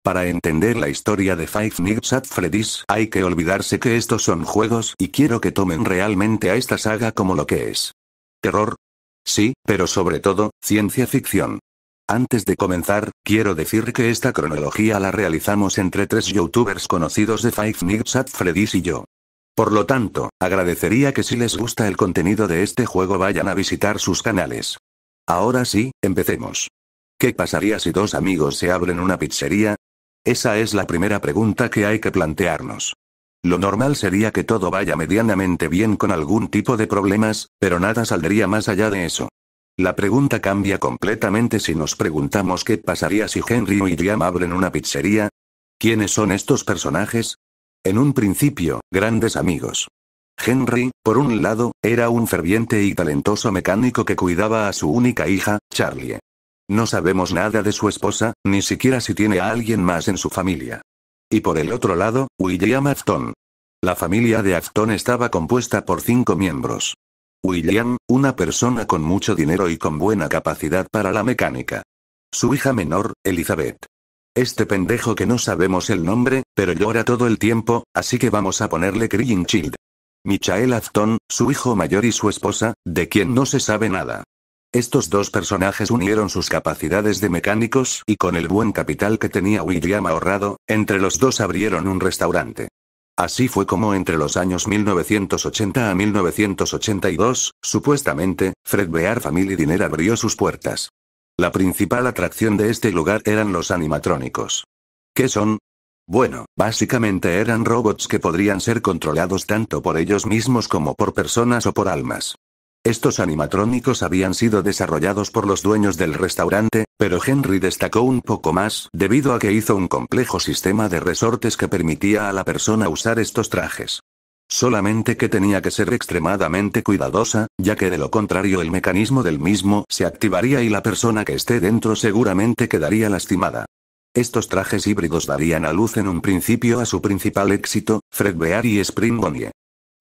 Para entender la historia de Five Nights at Freddy's, hay que olvidarse que estos son juegos y quiero que tomen realmente a esta saga como lo que es. ¿Terror? Sí, pero sobre todo, ciencia ficción. Antes de comenzar, quiero decir que esta cronología la realizamos entre 3 youtubers conocidos de Five Nights at Freddy's y yo. Por lo tanto, agradecería que si les gusta el contenido de este juego vayan a visitar sus canales. Ahora sí, empecemos. ¿Qué pasaría si 2 amigos se abren una pizzería? Esa es la primera pregunta que hay que plantearnos. Lo normal sería que todo vaya medianamente bien con algún tipo de problemas, pero nada saldría más allá de eso. La pregunta cambia completamente si nos preguntamos qué pasaría si Henry y William abren una pizzería. ¿Quiénes son estos personajes? En un principio, grandes amigos. Henry, por un lado, era un ferviente y talentoso mecánico que cuidaba a su única hija, Charlie. No sabemos nada de su esposa, ni siquiera si tiene a alguien más en su familia. Y por el otro lado, William Afton. La familia de Afton estaba compuesta por 5 miembros. William, una persona con mucho dinero y con buena capacidad para la mecánica. Su hija menor, Elizabeth. Este pendejo que no sabemos el nombre, pero llora todo el tiempo, así que vamos a ponerle Crying Child. Michael Afton, su hijo mayor y su esposa, de quien no se sabe nada. Estos 2 personajes unieron sus capacidades de mecánicos y con el buen capital que tenía William ahorrado, entre los 2 abrieron un restaurante. Así fue como entre los años 1980 a 1982, supuestamente, Fredbear Family Diner abrió sus puertas. La principal atracción de este lugar eran los animatrónicos. ¿Qué son? Bueno, básicamente eran robots que podrían ser controlados tanto por ellos mismos como por personas o por almas. Estos animatrónicos habían sido desarrollados por los dueños del restaurante, pero Henry destacó un poco más debido a que hizo un complejo sistema de resortes que permitía a la persona usar estos trajes. Solamente que tenía que ser extremadamente cuidadosa, ya que de lo contrario el mecanismo del mismo se activaría y la persona que esté dentro seguramente quedaría lastimada. Estos trajes híbridos darían a luz en un principio a su principal éxito, Fredbear y Spring Bonnie.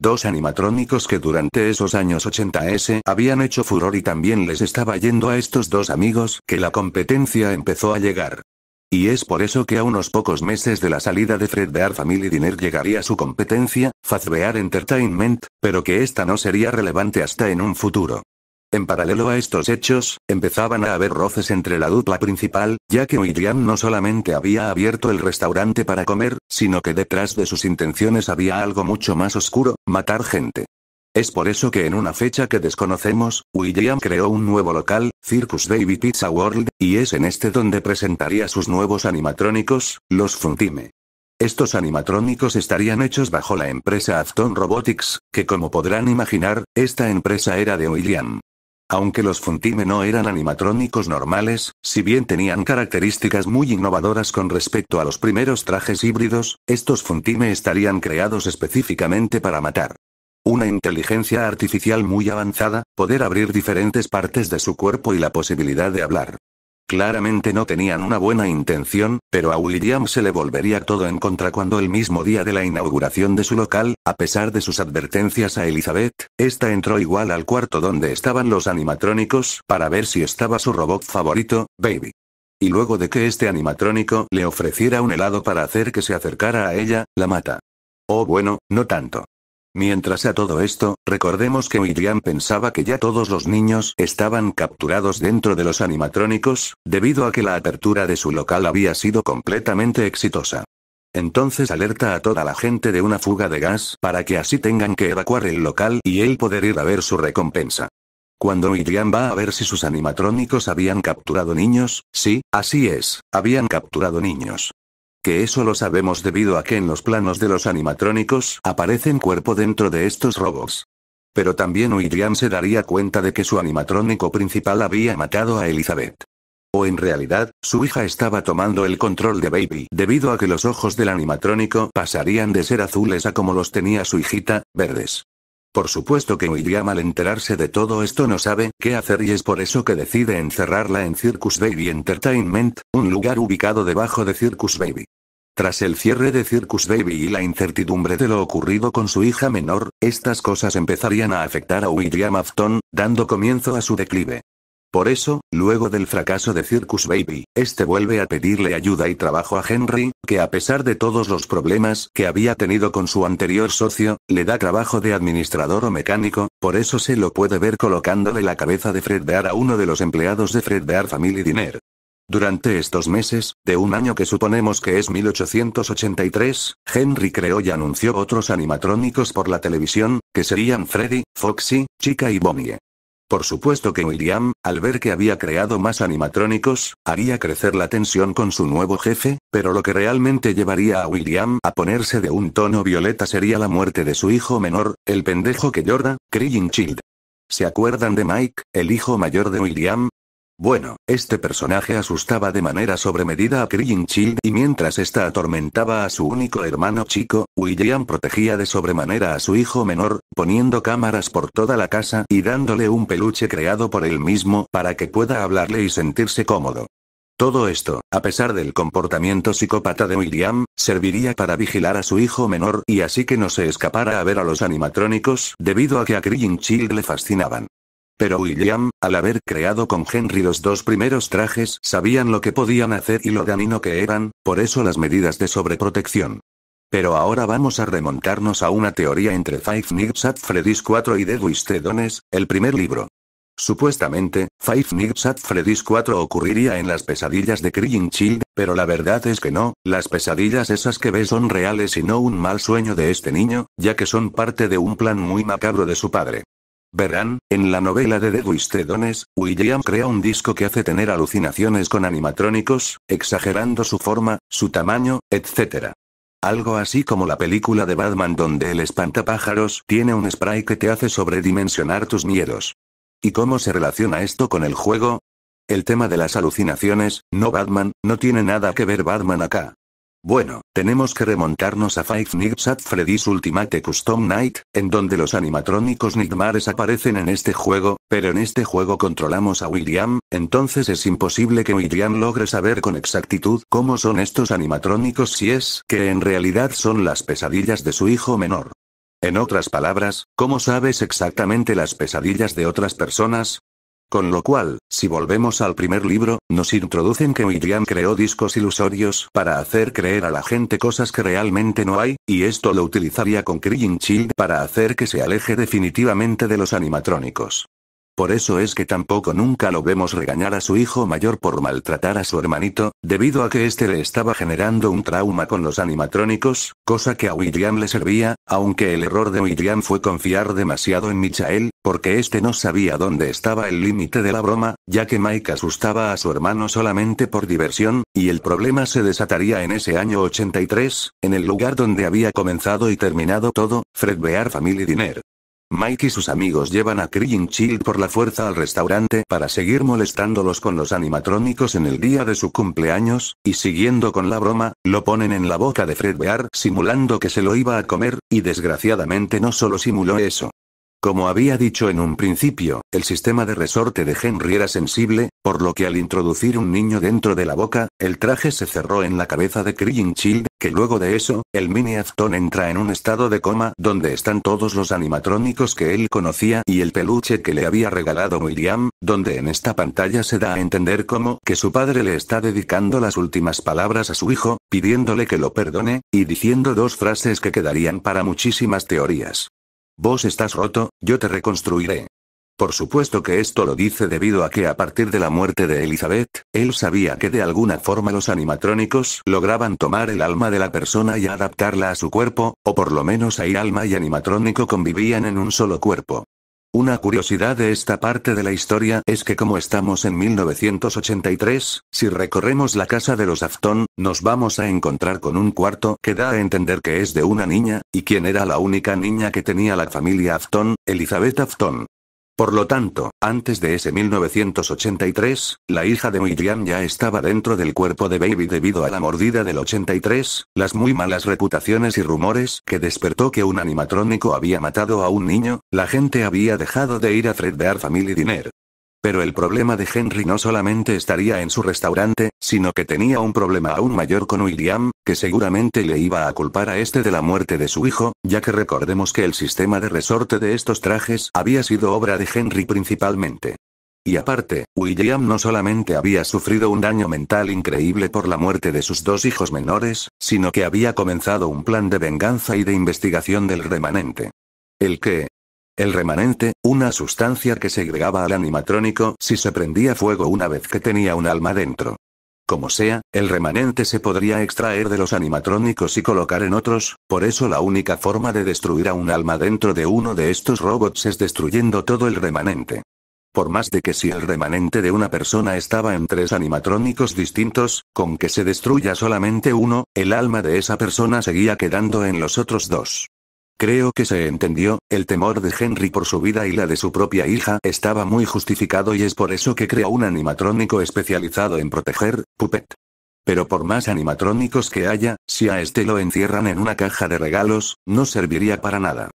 2 animatrónicos que durante esos años 80s habían hecho furor y también les estaba yendo a estos 2 amigos que la competencia empezó a llegar. Y es por eso que a unos pocos meses de la salida de Fredbear Family Diner llegaría su competencia, Fazbear Entertainment, pero que esta no sería relevante hasta en un futuro. En paralelo a estos hechos, empezaban a haber roces entre la dupla principal, ya que William no solamente había abierto el restaurante para comer, sino que detrás de sus intenciones había algo mucho más oscuro, matar gente. Es por eso que en una fecha que desconocemos, William creó un nuevo local, Circus Baby Pizza World, y es en este donde presentaría sus nuevos animatrónicos, los Funtime. Estos animatrónicos estarían hechos bajo la empresa Afton Robotics, que como podrán imaginar, esta empresa era de William. Aunque los Funtime no eran animatrónicos normales, si bien tenían características muy innovadoras con respecto a los primeros trajes híbridos, estos Funtime estarían creados específicamente para matar. Una inteligencia artificial muy avanzada, poder abrir diferentes partes de su cuerpo y la posibilidad de hablar. Claramente no tenían una buena intención, pero a William se le volvería todo en contra cuando el mismo día de la inauguración de su local, a pesar de sus advertencias a Elizabeth, esta entró igual al cuarto donde estaban los animatrónicos para ver si estaba su robot favorito, Baby. Y luego de que este animatrónico le ofreciera un helado para hacer que se acercara a ella, la mata. Oh bueno, no tanto. Mientras a todo esto, recordemos que William pensaba que ya todos los niños estaban capturados dentro de los animatrónicos, debido a que la apertura de su local había sido completamente exitosa. Entonces alerta a toda la gente de una fuga de gas para que así tengan que evacuar el local y él poder ir a ver su recompensa. Cuando William va a ver si sus animatrónicos habían capturado niños, sí, así es, habían capturado niños. Que eso lo sabemos debido a que en los planos de los animatrónicos aparecen cuerpo dentro de estos robots. Pero también William se daría cuenta de que su animatrónico principal había matado a Elizabeth. O en realidad, su hija estaba tomando el control de Baby debido a que los ojos del animatrónico pasarían de ser azules a como los tenía su hijita, verdes. Por supuesto que William al enterarse de todo esto no sabe qué hacer y es por eso que decide encerrarla en Circus Baby Entertainment, un lugar ubicado debajo de Circus Baby. Tras el cierre de Circus Baby y la incertidumbre de lo ocurrido con su hija menor, estas cosas empezarían a afectar a William Afton, dando comienzo a su declive. Por eso, luego del fracaso de Circus Baby, este vuelve a pedirle ayuda y trabajo a Henry, que a pesar de todos los problemas que había tenido con su anterior socio, le da trabajo de administrador o mecánico, por eso se lo puede ver colocándole la cabeza de Fredbear a uno de los empleados de Fredbear Family Diner. Durante estos meses, de un año que suponemos que es 1883, Henry creó y anunció otros animatrónicos por la televisión, que serían Freddy, Foxy, Chica y Bonnie. Por supuesto que William, al ver que había creado más animatrónicos, haría crecer la tensión con su nuevo jefe, pero lo que realmente llevaría a William a ponerse de un tono violeta sería la muerte de su hijo menor, el pendejo que llora, Crying Child. ¿Se acuerdan de Mike, el hijo mayor de William? Bueno, este personaje asustaba de manera sobremedida a Crying Child y mientras ésta atormentaba a su único hermano chico, William protegía de sobremanera a su hijo menor, poniendo cámaras por toda la casa y dándole un peluche creado por él mismo para que pueda hablarle y sentirse cómodo. Todo esto, a pesar del comportamiento psicópata de William, serviría para vigilar a su hijo menor y así que no se escapara a ver a los animatrónicos debido a que a Crying Child le fascinaban. Pero William, al haber creado con Henry los dos primeros trajes, sabían lo que podían hacer y lo dañino que eran, por eso las medidas de sobreprotección. Pero ahora vamos a remontarnos a una teoría entre Five Nights at Freddy's 4 y Dead Wistedones, el primer libro. Supuestamente, Five Nights at Freddy's 4 ocurriría en las pesadillas de Crying Child, pero la verdad es que no, las pesadillas esas que ve son reales y no un mal sueño de este niño, ya que son parte de un plan muy macabro de su padre. Verán, en la novela de Dead Wistedones, William crea un disco que hace tener alucinaciones con animatrónicos, exagerando su forma, su tamaño, etc. Algo así como la película de Batman donde el espantapájaros tiene un spray que te hace sobredimensionar tus miedos. ¿Y cómo se relaciona esto con el juego? El tema de las alucinaciones, no Batman, no tiene nada que ver Batman acá. Bueno, tenemos que remontarnos a Five Nights at Freddy's Ultimate Custom Night, en donde los animatrónicos Nightmares aparecen en este juego, pero en este juego controlamos a William, entonces es imposible que William logre saber con exactitud cómo son estos animatrónicos si es que en realidad son las pesadillas de su hijo menor. En otras palabras, ¿cómo sabes exactamente las pesadillas de otras personas? Con lo cual, si volvemos al primer libro, nos introducen que William creó discos ilusorios para hacer creer a la gente cosas que realmente no hay, y esto lo utilizaría con Crying Child para hacer que se aleje definitivamente de los animatrónicos. Por eso es que tampoco nunca lo vemos regañar a su hijo mayor por maltratar a su hermanito, debido a que este le estaba generando un trauma con los animatrónicos, cosa que a William le servía, aunque el error de William fue confiar demasiado en Michael, porque este no sabía dónde estaba el límite de la broma, ya que Mike asustaba a su hermano solamente por diversión, y el problema se desataría en ese año 83, en el lugar donde había comenzado y terminado todo, Fredbear Family Diner. Mike y sus amigos llevan a Crying Child por la fuerza al restaurante para seguir molestándolos con los animatrónicos en el día de su cumpleaños, y siguiendo con la broma, lo ponen en la boca de Fredbear simulando que se lo iba a comer, y desgraciadamente no solo simuló eso. Como había dicho en un principio, el sistema de resorte de Henry era sensible, por lo que al introducir un niño dentro de la boca, el traje se cerró en la cabeza de Crying Child, que luego de eso, el mini Afton entra en un estado de coma donde están todos los animatrónicos que él conocía y el peluche que le había regalado William, donde en esta pantalla se da a entender como que su padre le está dedicando las últimas palabras a su hijo, pidiéndole que lo perdone, y diciendo dos frases que quedarían para muchísimas teorías. Vos estás roto, yo te reconstruiré. Por supuesto que esto lo dice debido a que a partir de la muerte de Elizabeth, él sabía que de alguna forma los animatrónicos lograban tomar el alma de la persona y adaptarla a su cuerpo, o por lo menos ahí alma y animatrónico convivían en un solo cuerpo. Una curiosidad de esta parte de la historia es que como estamos en 1983, si recorremos la casa de los Afton, nos vamos a encontrar con un cuarto que da a entender que es de una niña, y quien era la única niña que tenía la familia Afton, Elizabeth Afton. Por lo tanto, antes de ese 1983, la hija de William ya estaba dentro del cuerpo de Baby debido a la mordida del 83, las muy malas reputaciones y rumores que despertó que un animatrónico había matado a un niño, la gente había dejado de ir a Fredbear Family Diner. Pero el problema de Henry no solamente estaría en su restaurante, sino que tenía un problema aún mayor con William, que seguramente le iba a culpar a este de la muerte de su hijo, ya que recordemos que el sistema de resorte de estos trajes había sido obra de Henry principalmente. Y aparte, William no solamente había sufrido un daño mental increíble por la muerte de sus dos hijos menores, sino que había comenzado un plan de venganza y de investigación del remanente. ¿El qué? El remanente, una sustancia que segregaba al animatrónico si se prendía fuego una vez que tenía un alma dentro. Como sea, el remanente se podría extraer de los animatrónicos y colocar en otros, por eso la única forma de destruir a un alma dentro de uno de estos robots es destruyendo todo el remanente. Por más de que si el remanente de una persona estaba en 3 animatrónicos distintos, con que se destruya solamente uno, el alma de esa persona seguía quedando en los otros 2. Creo que se entendió, el temor de Henry por su vida y la de su propia hija estaba muy justificado y es por eso que creó un animatrónico especializado en proteger, Puppet. Pero por más animatrónicos que haya, si a este lo encierran en una caja de regalos, no serviría para nada.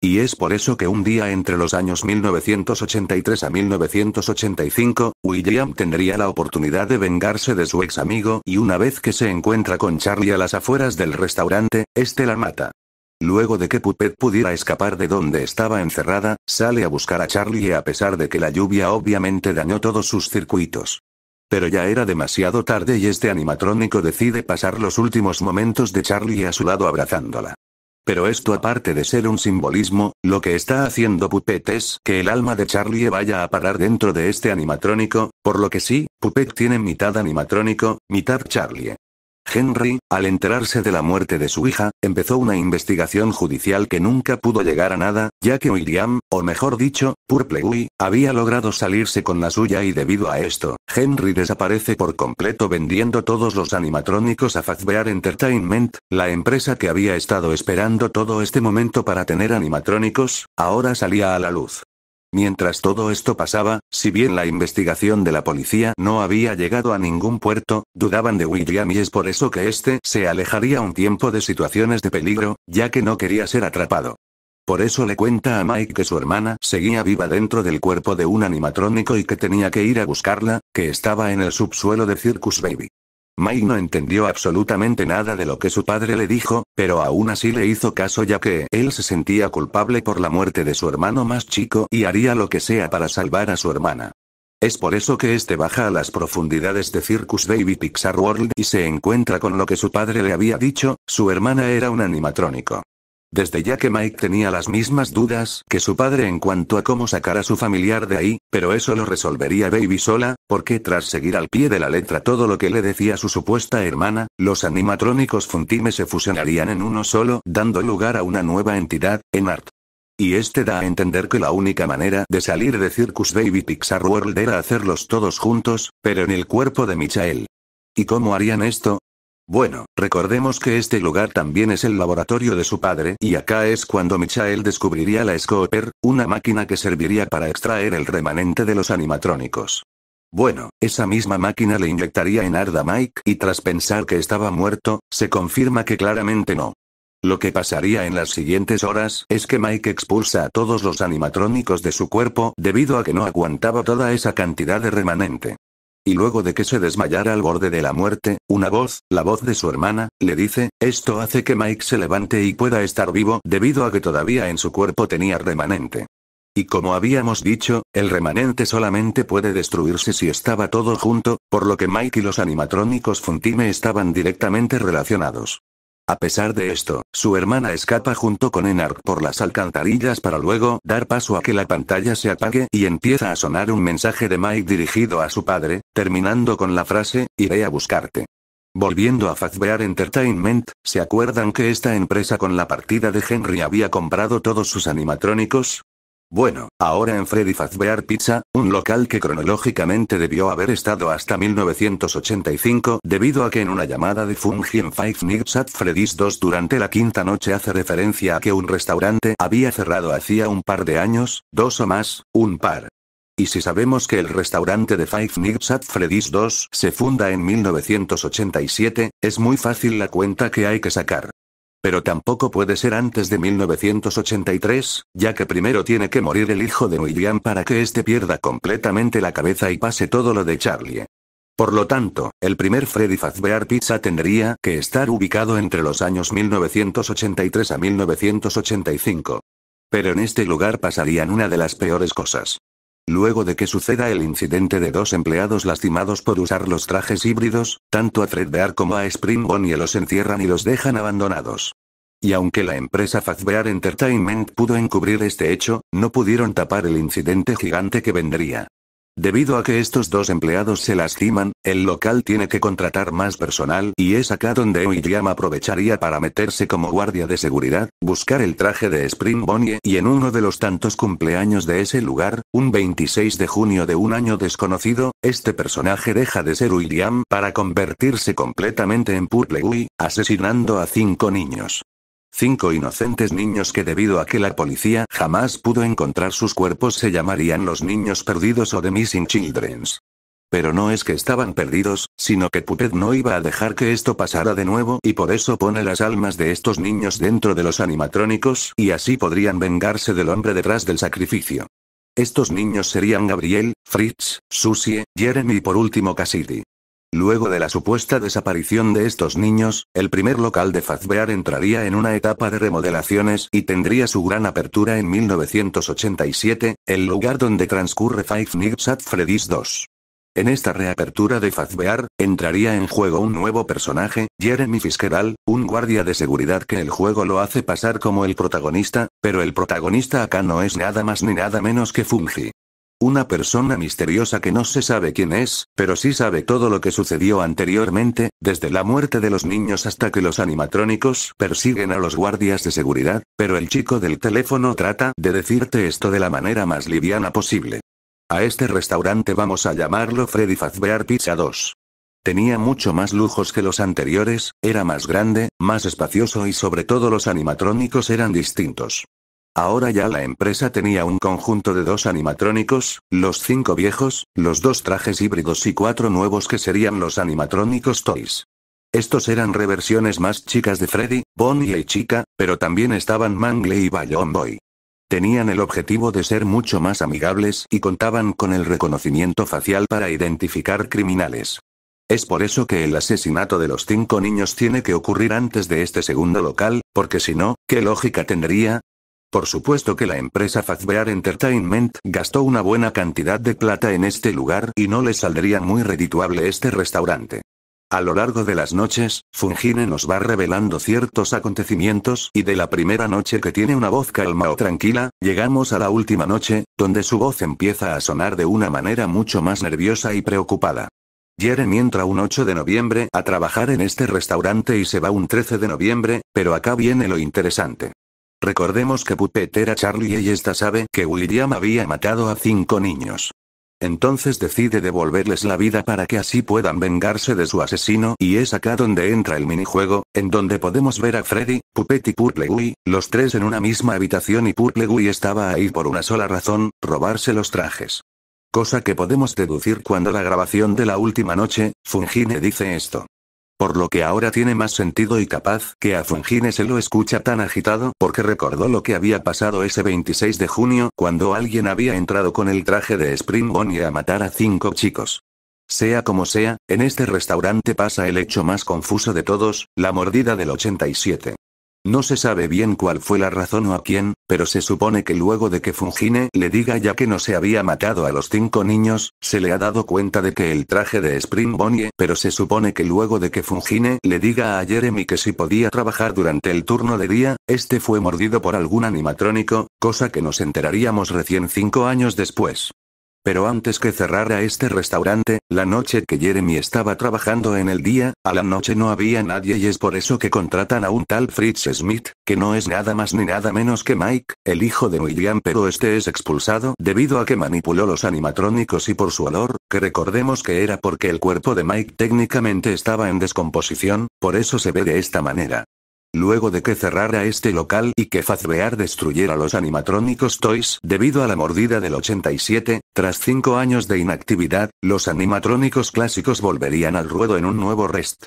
Y es por eso que un día entre los años 1983 a 1985, William tendría la oportunidad de vengarse de su ex amigo y una vez que se encuentra con Charlie a las afueras del restaurante, este la mata. Luego de que Puppet pudiera escapar de donde estaba encerrada, sale a buscar a Charlie y a pesar de que la lluvia obviamente dañó todos sus circuitos. Pero ya era demasiado tarde y este animatrónico decide pasar los últimos momentos de Charlie a su lado abrazándola. Pero esto aparte de ser un simbolismo, lo que está haciendo Puppet es que el alma de Charlie vaya a parar dentro de este animatrónico, por lo que sí, Puppet tiene mitad animatrónico, mitad Charlie. Henry, al enterarse de la muerte de su hija, empezó una investigación judicial que nunca pudo llegar a nada, ya que William, o mejor dicho, Purpley, había logrado salirse con la suya y debido a esto, Henry desaparece por completo vendiendo todos los animatrónicos a Fazbear Entertainment, la empresa que había estado esperando todo este momento para tener animatrónicos, ahora salía a la luz. Mientras todo esto pasaba, si bien la investigación de la policía no había llegado a ningún puerto, dudaban de William y es por eso que este se alejaría un tiempo de situaciones de peligro, ya que no quería ser atrapado. Por eso le cuenta a Mike que su hermana seguía viva dentro del cuerpo de un animatrónico y que tenía que ir a buscarla, que estaba en el subsuelo de Circus Baby. Mike no entendió absolutamente nada de lo que su padre le dijo, pero aún así le hizo caso ya que él se sentía culpable por la muerte de su hermano más chico y haría lo que sea para salvar a su hermana. Es por eso que este baja a las profundidades de Circus Baby Pixar World y se encuentra con lo que su padre le había dicho, su hermana era un animatrónico. Desde ya que Mike tenía las mismas dudas que su padre en cuanto a cómo sacar a su familiar de ahí, pero eso lo resolvería Baby sola, porque tras seguir al pie de la letra todo lo que le decía su supuesta hermana, los animatrónicos Funtime se fusionarían en uno solo, dando lugar a una nueva entidad, Enart. Y este da a entender que la única manera de salir de Circus Baby Pixar World era hacerlos todos juntos, pero en el cuerpo de Michael. ¿Y cómo harían esto? Bueno, recordemos que este lugar también es el laboratorio de su padre y acá es cuando Michael descubriría la Scooper, una máquina que serviría para extraer el remanente de los animatrónicos. Bueno, esa misma máquina le inyectaría en a Mike y tras pensar que estaba muerto, se confirma que claramente no. Lo que pasaría en las siguientes horas es que Mike expulsa a todos los animatrónicos de su cuerpo debido a que no aguantaba toda esa cantidad de remanente. Y luego de que se desmayara al borde de la muerte, una voz, la voz de su hermana, le dice, esto hace que Mike se levante y pueda estar vivo debido a que todavía en su cuerpo tenía remanente. Y como habíamos dicho, el remanente solamente puede destruirse si estaba todo junto, por lo que Mike y los animatrónicos Funtime estaban directamente relacionados. A pesar de esto, su hermana escapa junto con Enart por las alcantarillas para luego dar paso a que la pantalla se apague y empieza a sonar un mensaje de Mike dirigido a su padre, terminando con la frase, iré a buscarte. Volviendo a Fazbear Entertainment, ¿se acuerdan que esta empresa con la partida de Henry había comprado todos sus animatrónicos? Bueno, ahora en Freddy Fazbear Pizza, un local que cronológicamente debió haber estado hasta 1985 debido a que en una llamada de Fungi en Five Nights at Freddy's 2 durante la quinta noche hace referencia a que un restaurante había cerrado hacía un par de años, 2 o más, un par. Y si sabemos que el restaurante de Five Nights at Freddy's 2 se funda en 1987, es muy fácil la cuenta que hay que sacar. Pero tampoco puede ser antes de 1983, ya que primero tiene que morir el hijo de William para que éste pierda completamente la cabeza y pase todo lo de Charlie. Por lo tanto, el primer Freddy Fazbear Pizza tendría que estar ubicado entre los años 1983 a 1985. Pero en este lugar pasarían una de las peores cosas. Luego de que suceda el incidente de 2 empleados lastimados por usar los trajes híbridos, tanto a Fredbear como a Spring Bonnie los encierran y los dejan abandonados. Y aunque la empresa Fazbear Entertainment pudo encubrir este hecho, no pudieron tapar el incidente gigante que vendría. Debido a que estos 2 empleados se lastiman, el local tiene que contratar más personal y es acá donde William aprovecharía para meterse como guardia de seguridad, buscar el traje de Spring Bonnie y en uno de los tantos cumpleaños de ese lugar, un 26 de junio de un año desconocido, este personaje deja de ser William para convertirse completamente en Purple, asesinando a 5 niños. 5 inocentes niños que debido a que la policía jamás pudo encontrar sus cuerpos se llamarían los niños perdidos o The Missing Childrens. Pero no es que estaban perdidos, sino que Puppet no iba a dejar que esto pasara de nuevo y por eso pone las almas de estos niños dentro de los animatrónicos y así podrían vengarse del hombre detrás del sacrificio. Estos niños serían Gabriel, Fritz, Susie, Jeremy y por último Cassidy. Luego de la supuesta desaparición de estos niños, el primer local de Fazbear entraría en una etapa de remodelaciones y tendría su gran apertura en 1987, el lugar donde transcurre Five Nights at Freddy's 2. En esta reapertura de Fazbear, entraría en juego un nuevo personaje, Jeremy Fitzgerald, un guardia de seguridad que el juego lo hace pasar como el protagonista, pero el protagonista acá no es nada más ni nada menos que Fungi. Una persona misteriosa que no se sabe quién es, pero sí sabe todo lo que sucedió anteriormente, desde la muerte de los niños hasta que los animatrónicos persiguen a los guardias de seguridad, pero el chico del teléfono trata de decirte esto de la manera más liviana posible. A este restaurante vamos a llamarlo Freddy Fazbear Pizza 2. Tenía mucho más lujos que los anteriores, era más grande, más espacioso y sobre todo los animatrónicos eran distintos. Ahora ya la empresa tenía un conjunto de 2 animatrónicos, los 5 viejos, los 2 trajes híbridos y 4 nuevos que serían los animatrónicos Toys. Estos eran reversiones más chicas de Freddy, Bonnie y Chica, pero también estaban Mangle y Balloon Boy. Tenían el objetivo de ser mucho más amigables y contaban con el reconocimiento facial para identificar criminales. Es por eso que el asesinato de los 5 niños tiene que ocurrir antes de este segundo local, porque si no, ¿qué lógica tendría? Por supuesto que la empresa Fazbear Entertainment gastó una buena cantidad de plata en este lugar y no les saldría muy redituable este restaurante. A lo largo de las noches, Fungine nos va revelando ciertos acontecimientos y de la primera noche que tiene una voz calma o tranquila, llegamos a la última noche, donde su voz empieza a sonar de una manera mucho más nerviosa y preocupada. Jeremy entra un 8 de noviembre a trabajar en este restaurante y se va un 13 de noviembre, pero acá viene lo interesante. Recordemos que Puppet era Charlie y esta sabe que William había matado a 5 niños. Entonces decide devolverles la vida para que así puedan vengarse de su asesino y es acá donde entra el minijuego, en donde podemos ver a Freddy, Puppet y Purple, los 3 en una misma habitación y Purple estaba ahí por una sola razón, robarse los trajes. Cosa que podemos deducir cuando la grabación de la última noche, Fungine dice esto. Por lo que ahora tiene más sentido y capaz que a Fungine se lo escucha tan agitado porque recordó lo que había pasado ese 26 de junio cuando alguien había entrado con el traje de Spring Bonnie a matar a 5 chicos. Sea como sea, en este restaurante pasa el hecho más confuso de todos, la mordida del 87. No se sabe bien cuál fue la razón o a quién, pero se supone que luego de que Fungine le diga ya que no se había matado a los 5 niños, se le ha dado cuenta de que el traje de Spring Bonnie, pero se supone que luego de que Fungine le diga a Jeremy que si podía trabajar durante el turno de día, este fue mordido por algún animatrónico, cosa que nos enteraríamos recién 5 años después. Pero antes que cerrara este restaurante, la noche que Jeremy estaba trabajando en el día, a la noche no había nadie y es por eso que contratan a un tal Fritz Smith, que no es nada más ni nada menos que Mike, el hijo de William, pero este es expulsado debido a que manipuló los animatrónicos y por su olor, que recordemos que era porque el cuerpo de Mike técnicamente estaba en descomposición, por eso se ve de esta manera. Luego de que cerrara este local y que Fazbear destruyera los animatrónicos Toys debido a la mordida del 87, tras 5 años de inactividad, los animatrónicos clásicos volverían al ruedo en un nuevo rest.